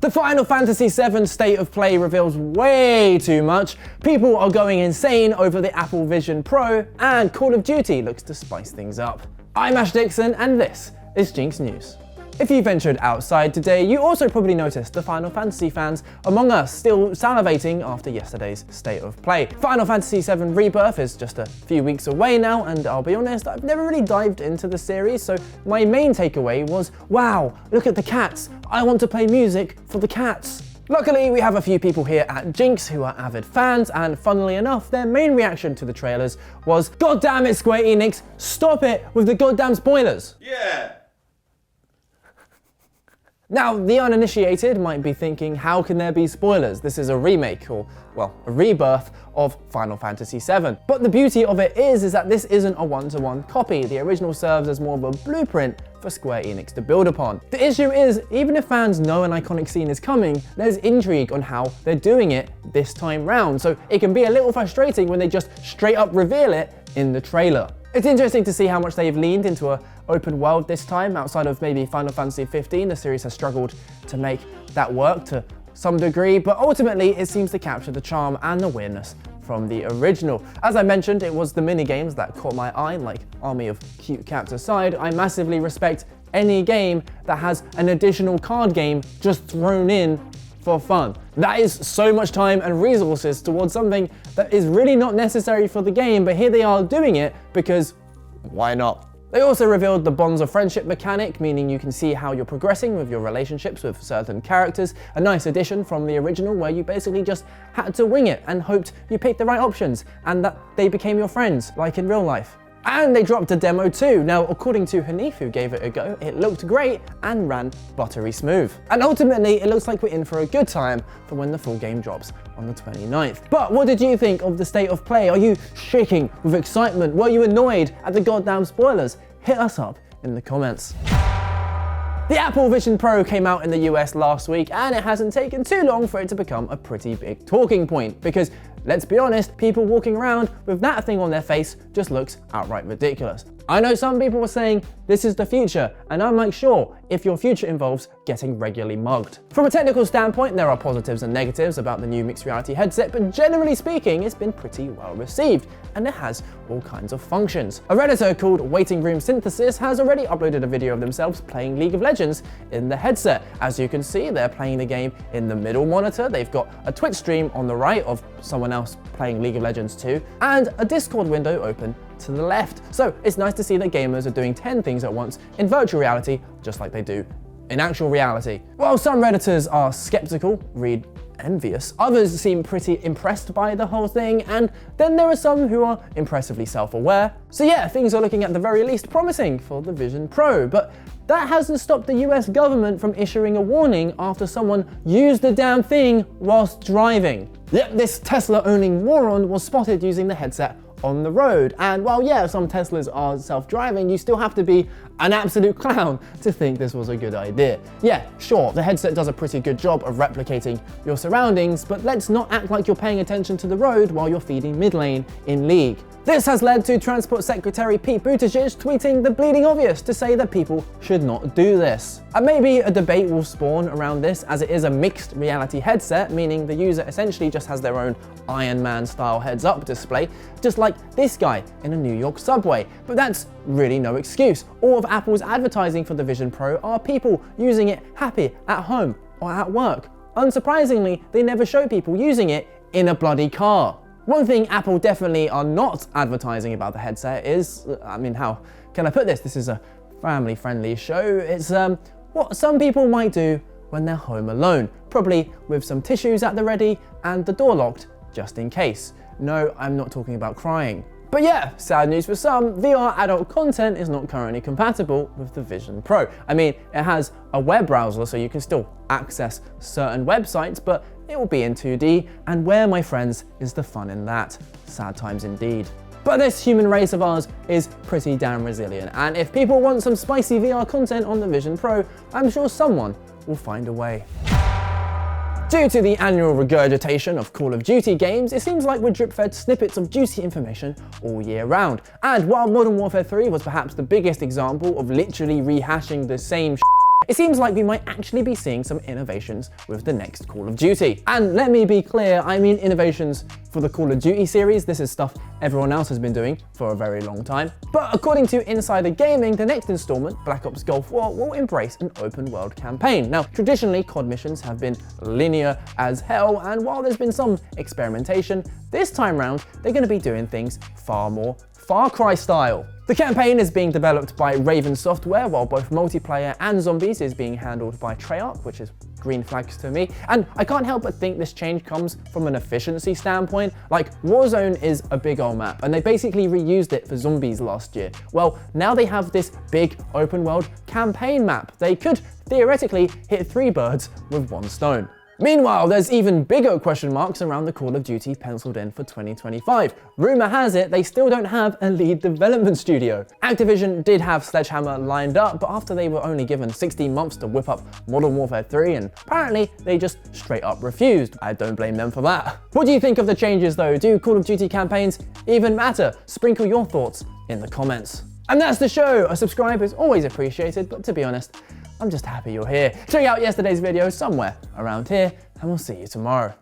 The Final Fantasy VII State of Play reveals way too much, people are going insane over the Apple Vision Pro, and Call of Duty looks to spice things up. I'm Ash Dixon, and this is GINX News. If you ventured outside today, you also probably noticed the Final Fantasy fans among us still salivating after yesterday's State of Play. Final Fantasy VII Rebirth is just a few weeks away now, and I'll be honest, I've never really dived into the series, so my main takeaway was, wow, look at the cats, I want to play music for the cats. Luckily, we have a few people here at GINX who are avid fans, and funnily enough, their main reaction to the trailers was, "God damn it, Square Enix, stop it with the goddamn spoilers." Yeah. Now, the uninitiated might be thinking, how can there be spoilers? This is a remake, or, well, a rebirth of Final Fantasy VII. But the beauty of it is that this isn't a one-to-one copy. The original serves as more of a blueprint for Square Enix to build upon. The issue is, even if fans know an iconic scene is coming, there's intrigue on how they're doing it this time round, so it can be a little frustrating when they just straight up reveal it in the trailer. It's interesting to see how much they've leaned into an open world this time. Outside of maybe Final Fantasy 15, the series has struggled to make that work to some degree, but ultimately it seems to capture the charm and the weirdness from the original. As I mentioned, it was the minigames that caught my eye, like Army of Cute Cats aside. I massively respect any game that has an additional card game just thrown in for fun. That is so much time and resources towards something that is really not necessary for the game, but here they are doing it because why not? They also revealed the Bonds of Friendship mechanic, meaning you can see how you're progressing with your relationships with certain characters. A nice addition from the original where you basically just had to wing it and hoped you picked the right options and that they became your friends, like in real life. And they dropped a demo too. Now, according to Hanif, who gave it a go, it looked great and ran buttery smooth. And ultimately, it looks like we're in for a good time for when the full game drops on the 29th. But what did you think of the State of Play? Are you shaking with excitement? Were you annoyed at the goddamn spoilers? Hit us up in the comments. The Apple Vision Pro came out in the US last week, and it hasn't taken too long for it to become a pretty big talking point, because let's be honest, people walking around with that thing on their face just looks outright ridiculous. I know some people were saying this is the future, and I'm like, sure, if your future involves getting regularly mugged. From a technical standpoint, there are positives and negatives about the new mixed reality headset, but generally speaking, it's been pretty well received, and it has all kinds of functions. A Redditor called Waiting Room Synthesis has already uploaded a video of themselves playing League of Legends in the headset. As you can see, they're playing the game in the middle monitor, they've got a Twitch stream on the right of someone else playing League of Legends too, and a Discord window open to the left. So it's nice to see that gamers are doing 10 things at once in virtual reality, just like they do in actual reality. While some Redditors are skeptical, read envious, others seem pretty impressed by the whole thing, and then there are some who are impressively self-aware. So yeah, things are looking at the very least promising for the Vision Pro, but that hasn't stopped the US government from issuing a warning after someone used the damn thing whilst driving. Yep, this Tesla-owning moron was spotted using the headset on the road. And while yeah, some Teslas are self-driving, you still have to be an absolute clown to think this was a good idea. Yeah, sure, the headset does a pretty good job of replicating your surroundings, but let's not act like you're paying attention to the road while you're feeding mid lane in League. This has led to Transport Secretary Pete Buttigieg tweeting the bleeding obvious to say that people should not do this. And maybe a debate will spawn around this, as it is a mixed reality headset, meaning the user essentially just has their own Iron Man style heads-up display, just like this guy in a New York subway. But that's really no excuse. All of Apple's advertising for the Vision Pro are people using it happy at home or at work. Unsurprisingly, they never show people using it in a bloody car. One thing Apple definitely are not advertising about the headset is, I mean, how can I put this? This is a family-friendly show. It's what some people might do when they're home alone, probably with some tissues at the ready and the door locked just in case. No, I'm not talking about crying. But yeah, sad news for some, VR adult content is not currently compatible with the Vision Pro. I mean, it has a web browser, so you can still access certain websites, but it will be in 2D, and where, my friends, is the fun in that? Sad times indeed. But this human race of ours is pretty damn resilient, and if people want some spicy VR content on the Vision Pro, I'm sure someone will find a way. Due to the annual regurgitation of Call of Duty games, it seems like we're drip-fed snippets of juicy information all year round. And while Modern Warfare 3 was perhaps the biggest example of literally rehashing the same it seems like we might actually be seeing some innovations with the next Call of Duty. And let me be clear, I mean innovations for the Call of Duty series. This is stuff everyone else has been doing for a very long time. But according to Insider Gaming, the next installment, Black Ops Gulf War, will embrace an open world campaign. Now, traditionally, COD missions have been linear as hell, and while there's been some experimentation, this time round, they're going to be doing things far more Far Cry style. The campaign is being developed by Raven Software, while both multiplayer and zombies is being handled by Treyarch, which is green flags to me. And I can't help but think this change comes from an efficiency standpoint. Like, Warzone is a big old map, and they basically reused it for zombies last year. Well, now they have this big open world campaign map. They could theoretically hit 3 birds with 1 stone. Meanwhile, there's even bigger question marks around the Call of Duty penciled in for 2025. Rumor has it they still don't have a lead development studio. Activision did have Sledgehammer lined up, but after they were only given 16 months to whip up Modern Warfare 3, and apparently they just straight up refused. I don't blame them for that. What do you think of the changes though? Do Call of Duty campaigns even matter? Sprinkle your thoughts in the comments. And that's the show. A subscribe is always appreciated, but to be honest, I'm just happy you're here. Check out yesterday's video somewhere around here, and we'll see you tomorrow.